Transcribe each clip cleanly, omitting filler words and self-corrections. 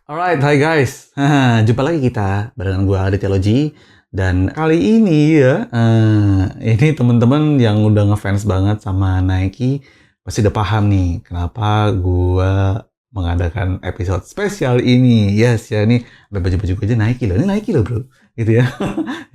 Alright, hai guys. Jumpa lagi kita barengan gue Aditya Loji. Dan kali ini ya, ini teman-teman yang udah ngefans banget sama Nike pasti udah paham nih kenapa gue mengadakan episode spesial ini. Yes ya, ini ada baju-baju gue aja Nike loh. Ini Nike loh bro, gitu ya.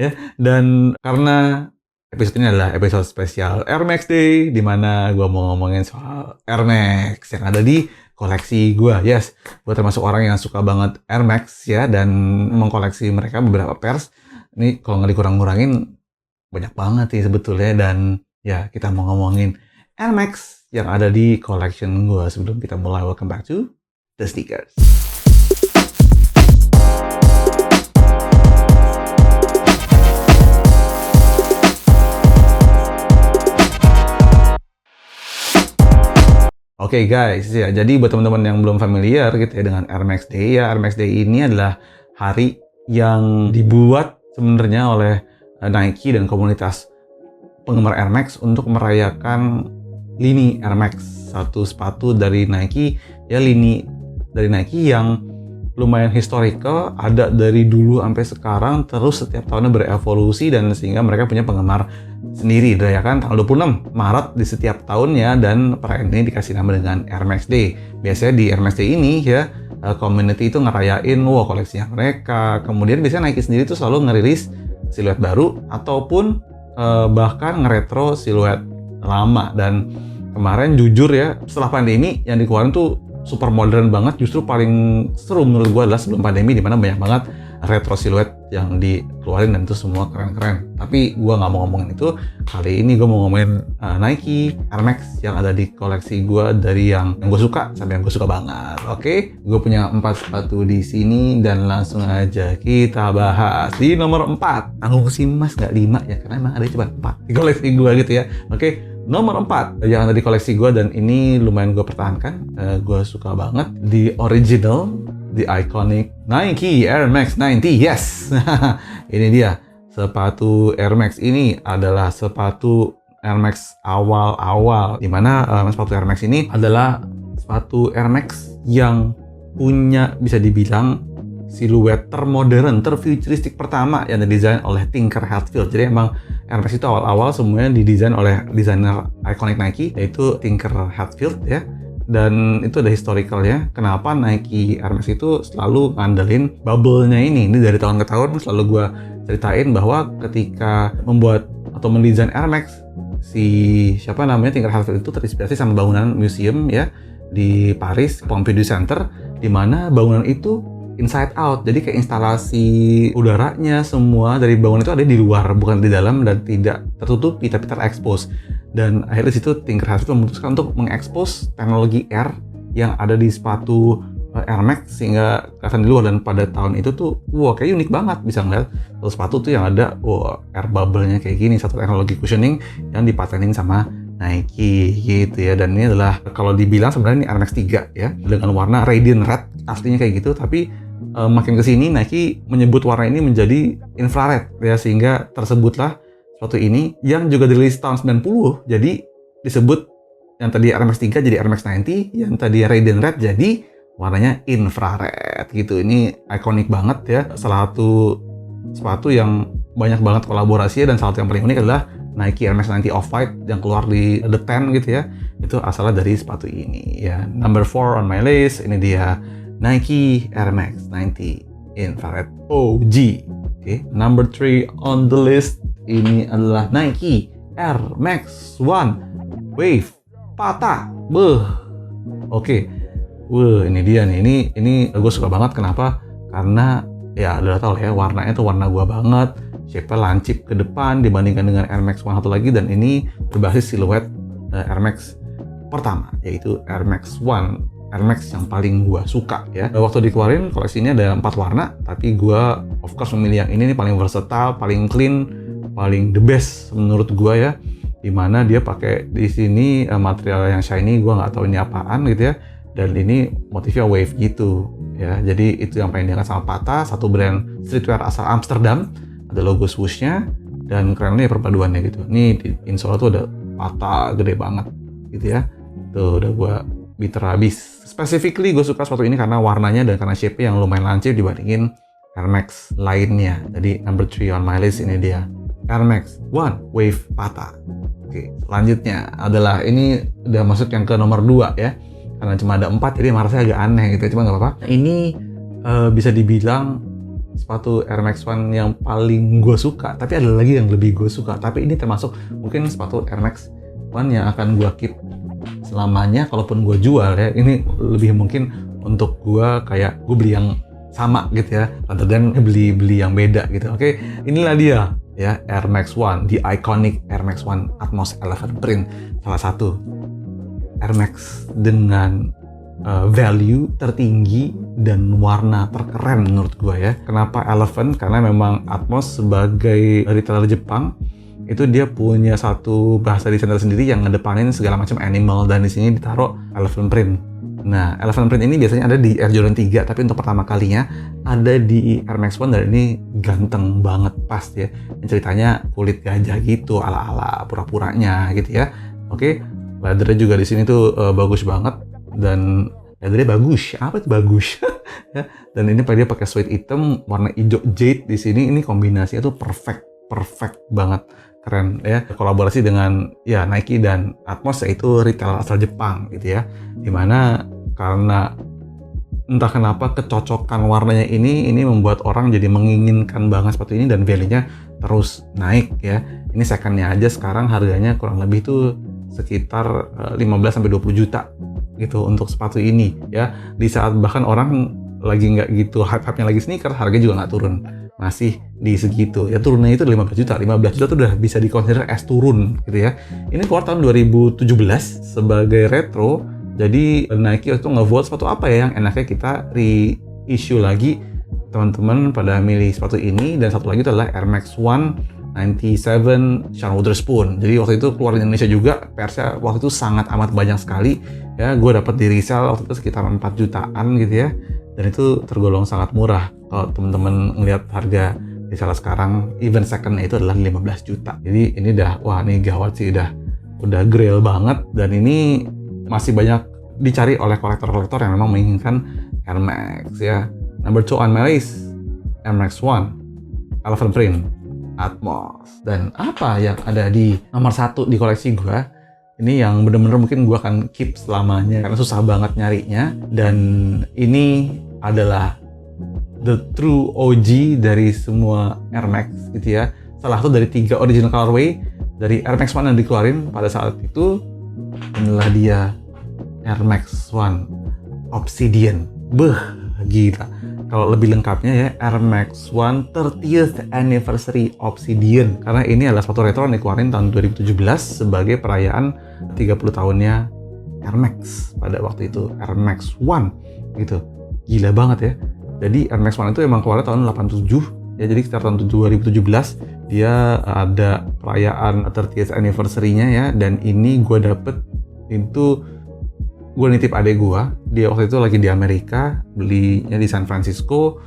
Ya, dan karena episode ini adalah episode spesial Air Max Day, di mana gue mau ngomongin soal Air Max yang ada di koleksi gue. Yes, gue termasuk orang yang suka banget Air Max ya, dan mengkoleksi mereka beberapa pairs. Ini kalau nggak dikurang-kurangin banyak banget sih sebetulnya. Dan ya, kita mau ngomongin Air Max yang ada di collection gue. Sebelum kita mulai, welcome back to The Sneakers. Oke guys, ya jadi buat teman-teman yang belum familiar gitu ya dengan Air Max Day, ya Air Max Day ini adalah hari yang dibuat sebenarnya oleh Nike dan komunitas penggemar Air Max untuk merayakan lini Air Max, satu sepatu dari Nike, ya lini dari Nike yang lumayan historical, ada dari dulu sampai sekarang, terus setiap tahunnya berevolusi dan sehingga mereka punya penggemar sendiri. Dirayakan tanggal 26 Maret di setiap tahunnya, dan perayaan ini dikasih nama dengan Air Max Day. Biasanya di Air Max Day ini ya, community itu ngerayain koleksinya mereka. Kemudian biasanya Nike sendiri tuh selalu ngerilis siluet baru ataupun bahkan ngeretro siluet lama. Dan kemarin jujur ya, setelah pandemi yang dikeluarin tuh super modern banget. Justru paling seru menurut gue adalah sebelum pandemi, dimana banyak banget retro siluet yang dikeluarin dan itu semua keren-keren. Tapi gue nggak mau ngomongin itu. Kali ini gue mau ngomongin Nike Air Max yang ada di koleksi gue, dari yang gue suka sampai yang gue suka banget. Oke, gue punya 4 sepatu di sini dan langsung aja kita bahas. Di nomor 4, tanggung si mas nggak 5 ya, karena emang ada cuma 4 di koleksi gue gitu ya. Oke, nomor 4 yang ada di koleksi gue, dan ini lumayan gue pertahankan. Gue suka banget the original, the iconic Nike Air Max 90. Yes, ini dia sepatu Air Max. Ini adalah sepatu Air Max awal-awal, dimana sepatu Air Max ini adalah sepatu Air Max yang punya, bisa dibilang, siluet termodern, terfuturistik pertama yang didesain oleh Tinker Hatfield. Jadi emang Air Max itu awal-awal semuanya didesain oleh desainer iconic Nike, yaitu Tinker Hatfield ya. Dan itu ada historicalnya. Kenapa Nike Air Max itu selalu ngandelin bubble-nya ini. Ini dari tahun ke tahun selalu gue ceritain bahwa ketika membuat atau mendesain Air Max, si siapa namanya Tinker Hatfield itu terinspirasi sama bangunan museum ya di Paris, Pompidou Center, di mana bangunan itu inside out. Jadi kayak instalasi udaranya semua dari bangunan itu ada di luar, bukan di dalam, dan tidak tertutupi tapi terekspos. Dan akhirnya situ Tinker Hatfield memutuskan untuk mengekspos teknologi air yang ada di sepatu Air Max sehingga kelihatan di luar. Dan pada tahun itu tuh kayak unik banget, bisa ngeliat sepatu tuh yang ada air bubble-nya kayak gini, satu teknologi cushioning yang dipatenin sama Nike gitu ya. Dan ini adalah, kalau dibilang sebenarnya ini Air Max 3 ya, dengan warna Radiant Red, aslinya kayak gitu, tapi makin kesini Nike menyebut warna ini menjadi infrared ya, sehingga tersebutlah sepatu ini yang juga dirilis tahun 90, jadi disebut yang tadi Air Max 3 jadi Air Max 90, yang tadi Radiant Red jadi warnanya infrared gitu. Ini ikonik banget ya, salah satu sepatu yang banyak banget kolaborasinya, dan salah satu yang paling unik adalah Nike Air Max 90 Off-White yang keluar di The 10 gitu ya. Itu asalnya dari sepatu ini ya. Number 4 on my list, ini dia Nike Air Max 90 Infrared OG. Okay. Number 3 on the list, ini adalah Nike Air Max 1 Wave Patah. Oke. Ini dia nih. Ini gue suka banget. Kenapa? Karena ya udah tau ya, warnanya tuh warna gue banget. Shape-nya lancip ke depan dibandingkan dengan Air Max 1 satu lagi, dan ini berbasis siluet Air Max pertama, yaitu Air Max 1. Air Max yang paling gue suka ya. Waktu dikeluarin koleksi ini ada 4 warna, tapi gue of course memilih yang ini nih, paling versatile, paling clean, paling the best menurut gue ya. Dimana dia pakai di sini material yang shiny, gue nggak tahu ini apaan gitu ya. Dan ini motifnya wave gitu ya. Jadi itu yang pengen diangkat sama Patah, satu brand streetwear asal Amsterdam. Ada logo swoosh-nya dan kerennya perpaduannya gitu. Ini di insole tuh ada Patah gede banget gitu ya. Tuh udah gue bitter habis. Specifically gue suka sepatu ini karena warnanya dan karena shape-nya yang lumayan lancip dibandingin Air Max lainnya. Jadi number 3 on my list ini dia, Air Max One Wave Pata. Oke, selanjutnya adalah ini udah masuk yang ke nomor 2 ya. Karena cuma ada 4 jadi rasanya agak aneh gitu, cuma nggak apa-apa. Ini bisa dibilang sepatu Air Max One yang paling gue suka, tapi ada lagi yang lebih gue suka. Tapi ini termasuk mungkin sepatu Air Max One yang akan gue keep selamanya. Kalaupun gue jual ya, ini lebih mungkin untuk gue kayak gue beli yang sama gitu ya, rather than beli yang beda gitu. Oke, inilah dia ya, Air Max One, the iconic Air Max One Atmos 11 Print, salah satu Air Max dengan value tertinggi dan warna terkeren menurut gue ya. Kenapa 11? Karena memang Atmos sebagai retailer Jepang itu dia punya satu bahasa desain sendiri yang ngedepanin segala macam animal, dan di sini ditaruh 11 Print. Nah, 11 Print ini biasanya ada di Air Jordan 3, tapi untuk pertama kalinya ada di Air Max One, dan ini ganteng banget pas ya. Ini ceritanya kulit gajah gitu, ala-ala pura-puranya gitu ya. Oke, leathernya juga di sini tuh bagus banget, dan leathernya bagus. Apa itu bagus? Ya, dan ini dia pakai suede hitam, warna hijau jade di sini. Ini kombinasinya tuh perfect banget. Keren ya, kolaborasi dengan ya Nike dan Atmos, yaitu retailer asal Jepang gitu ya. Dimana karena entah kenapa kecocokan warnanya ini membuat orang jadi menginginkan banget sepatu ini, dan value-nya terus naik ya. Ini second-nya aja sekarang harganya kurang lebih tuh sekitar 15-20 juta gitu untuk sepatu ini ya. Di saat bahkan orang lagi nggak gitu hype-nya lagi sneakers, harganya juga nggak turun, masih di segitu ya. Turunnya itu 15 juta tuh udah bisa dikonsider as turun gitu ya. Ini keluar tahun 2017 sebagai retro, jadi Nike itu nge-vote sepatu apa ya yang enaknya kita reissue lagi. Teman-teman pada milih sepatu ini, dan satu lagi itu adalah Air Max One 97 Sean Wotherspoon. Jadi waktu itu keluar di Indonesia juga, persnya waktu itu sangat amat banyak sekali ya. Gue dapat di resell waktu itu sekitar 4 jutaan gitu ya, dan itu tergolong sangat murah. Kalau teman-teman ngelihat harga resell sekarang, even second itu adalah 15 juta. Jadi ini wah ini gawat sih, udah grail banget, dan ini masih banyak dicari oleh kolektor-kolektor yang memang menginginkan Air Max ya. Number 2 on my list, Air Max One 11 Print Atmos. Dan apa yang ada di nomor 1 di koleksi gue, ini yang bener-bener mungkin gue akan keep selamanya karena susah banget nyarinya, dan ini adalah the true OG dari semua Air Max gitu ya. Salah satu dari 3 original colorway dari Air Max One yang dikeluarin pada saat itu. Inilah dia, Air Max One Obsidian. Gila. Kalau lebih lengkapnya ya, Air Max One 30th Anniversary Obsidian. Karena ini adalah sepatu retro yang dikeluarin tahun 2017 sebagai perayaan 30 tahunnya Air Max pada waktu itu. Air Max One gitu. Gila banget ya. Jadi Air Max One itu emang keluar tahun 87 ya, jadi sekitar tahun 2017 dia ada perayaan 30th anniversary-nya ya. Dan ini gue dapet itu, gue nitip adek gue, dia waktu itu lagi di Amerika, belinya di San Francisco,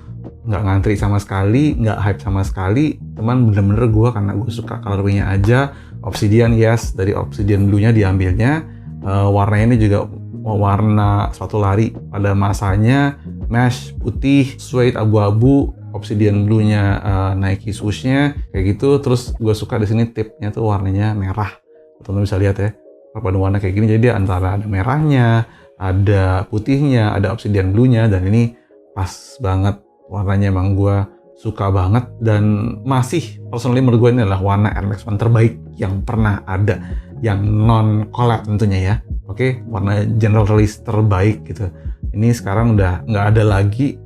nggak ngantri sama sekali, nggak hype sama sekali, teman bener-bener gue karena gue suka colorway-nya aja. Obsidian, yes, dari Obsidian Blue-nya diambilnya. Warnanya ini juga warna sepatu lari pada masanya, mesh putih, suede abu-abu, Obsidian Blue-nya Nike swoosh-nya kayak gitu. Terus gue suka di sini tipnya tuh warnanya merah, teman-teman bisa lihat ya, perpaduan warna kayak gini. Jadi antara ada merahnya, ada putihnya, ada Obsidian Blue-nya, dan ini pas banget warnanya. Emang gue suka banget, dan masih personally menurut gue ini adalah warna Air Max One terbaik yang pernah ada, yang non collab tentunya ya. Oke, warna general release terbaik gitu. Ini sekarang udah nggak ada lagi.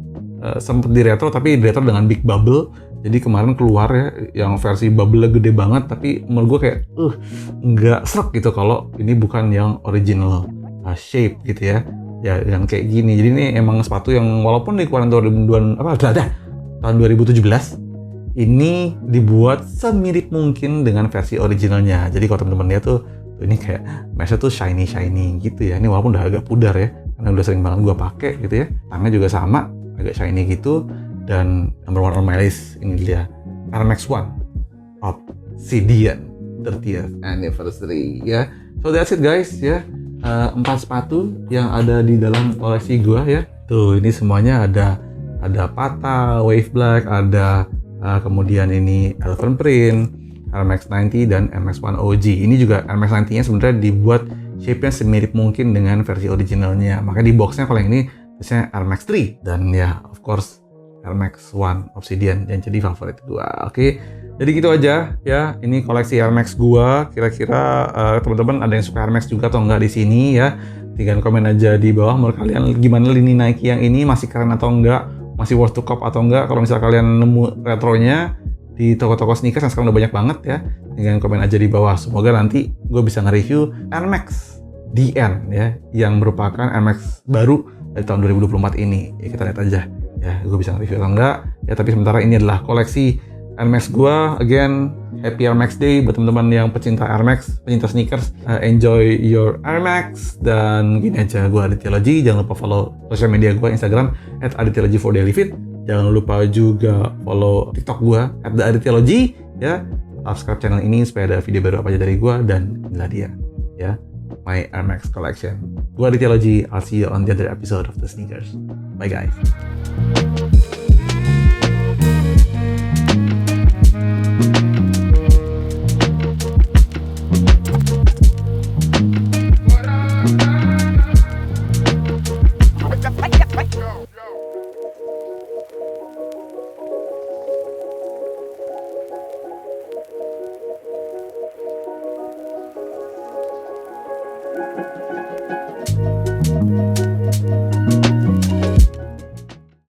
Sempet di retro, tapi di retro dengan big bubble. Jadi kemarin keluar ya yang versi bubble gede banget, tapi menurut gue kayak nggak srek gitu kalau ini bukan yang original shape gitu ya. Ya yang kayak gini. Jadi ini emang sepatu yang walaupun dikeluarin tahun 2017, ini dibuat semirip mungkin dengan versi originalnya. Jadi kalau teman-teman lihat tuh ini kayak mesh tuh shiny gitu ya. Ini walaupun udah agak pudar ya, karena udah sering banget gue pakai gitu ya. Tangannya juga sama, agak shiny gitu. Dan number 1 on my list, ini dia Air Max One Obsidian 30th Anniversary ya. So that's it guys ya. 4 sepatu yang ada di dalam koleksi gua ya. Tuh, ini semuanya ada Pata, Wave Black, ada kemudian ini Elephant Print, Air Max 90 dan Air Max 1 OG. Ini juga Air Max 90-nya sebenarnya dibuat shape-nya semirip mungkin dengan versi originalnya. Makanya di box-nya kalau yang ini biasanya Air Max 3 dan ya of course Air Max 1 Obsidian yang jadi favorit gua. Oke. Jadi gitu aja ya. Ini koleksi Air Max gua. Kira-kira teman-teman ada yang suka Air Max juga atau enggak di sini ya? Tinggal komen aja di bawah menurut kalian gimana lini Nike yang ini, masih keren atau enggak, masih worth to cop atau enggak. Kalau misalnya kalian nemu retronya di toko-toko sneakers yang sekarang udah banyak banget ya, tinggal komen aja di bawah. Semoga nanti gue bisa nge-review Air Max DN ya, yang merupakan Air Max baru dari tahun 2024 ini. Ya kita lihat aja ya, gue bisa nge-review atau enggak ya. Tapi sementara ini adalah koleksi Air Max gue. Again, happy Air Max Day buat teman-teman yang pecinta Air Max, pecinta sneakers. Enjoy your Air Max. Dan gini aja, gue Aditya Logi. Jangan lupa follow sosial media gue, Instagram @AdityaLogi4DailyFit. Jangan lupa juga follow TikTok gue @AdityaLogi ya. Subscribe channel ini supaya ada video baru apa aja dari gue. Dan inilah dia ya, my Air Max collection. Gue Aditya Logi. I'll see you on the other episode of the sneakers. Bye guys.